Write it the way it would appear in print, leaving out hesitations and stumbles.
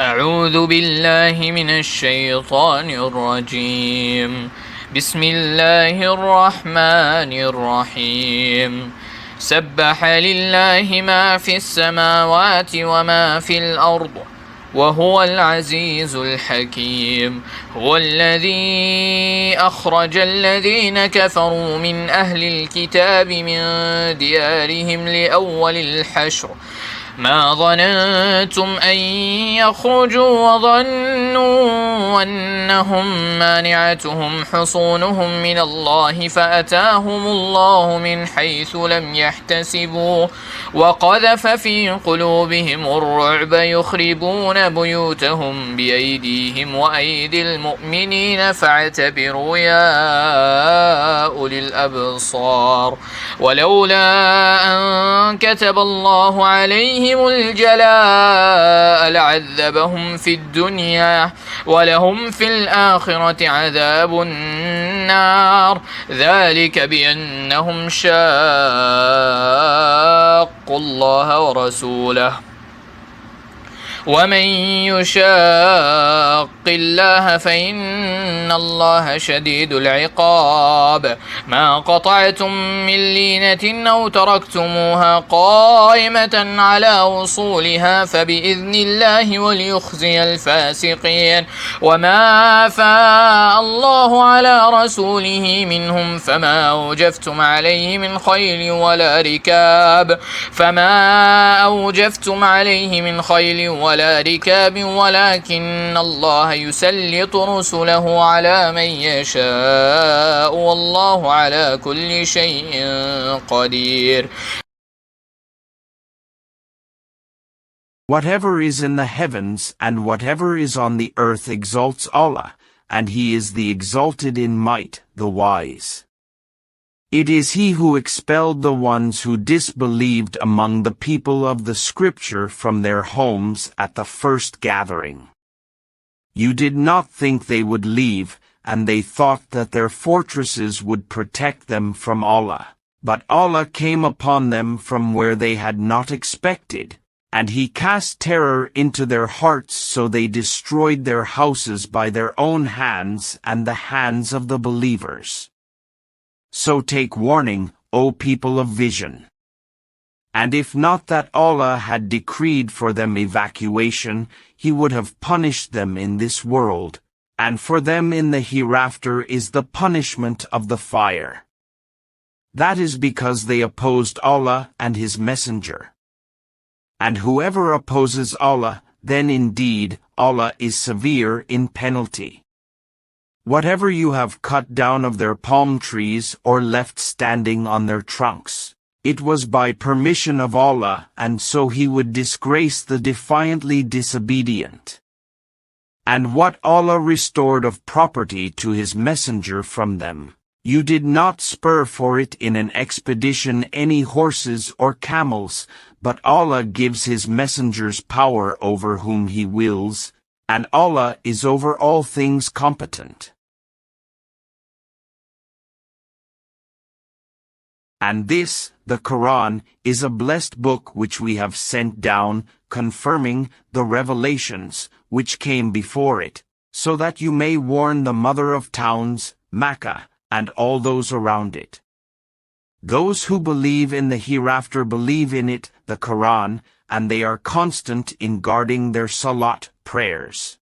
أعوذ بالله من الشيطان الرجيم. بسم الله الرحمن الرحيم. سبح لله ما في السماوات وما في الأرض وهو العزيز الحكيم. هو الذي أخرج الذين كفروا من أهل الكتاب من ديارهم لأول الحشر ما ظننتم أن يخرجوا وظنوا أنهم مانعتهم حصونهم من الله فأتاهم الله من حيث لم يحتسبوا وقذف في قلوبهم الرعب يخربون بيوتهم بأيديهم وأيدي المؤمنين فاعتبروا يا أولي الأبصار. ولولا أن كتب الله عليهم الجلاء لعذبهم في الدنيا ولهم في الآخرة عذاب النار. ذلك بأنهم شاقوا الله ورسوله ومن يشاق الله فإن الله شديد العقاب. ما قطعتم من لينة أو تركتموها قائمة على أصولها فبإذن الله وليخزي الفاسقين. وما أفاء الله على رسوله منهم فما أوجفتم عليه من خيل ولا ركاب ولكن الله يسلط رسله على من يشاء والله على كل شيء قدير. Whatever is in the heavens and whatever is on the earth exalts Allah, and He is the exalted in might, the wise. It is He who expelled the ones who disbelieved among the people of the Scripture from their homes at the first gathering. You did not think they would leave, and they thought that their fortresses would protect them from Allah. But Allah came upon them from where they had not expected, and He cast terror into their hearts, so they destroyed their houses by their own hands and the hands of the believers. So take warning, O people of vision. And if not that Allah had decreed for them evacuation, He would have punished them in this world, and for them in the hereafter is the punishment of the fire. That is because they opposed Allah and His Messenger. And whoever opposes Allah, then indeed Allah is severe in penalty. Whatever you have cut down of their palm trees or left standing on their trunks, it was by permission of Allah, and so He would disgrace the defiantly disobedient. And what Allah restored of property to His Messenger from them, you did not spur for it in an expedition any horses or camels, but Allah gives His messengers power over whom He wills, and Allah is over all things competent. And this, the Quran, is a blessed book which we have sent down, confirming the revelations which came before it, so that you may warn the mother of towns, Makkah, and all those around it. Those who believe in the hereafter believe in it, the Quran, and they are constant in guarding their salat, prayers.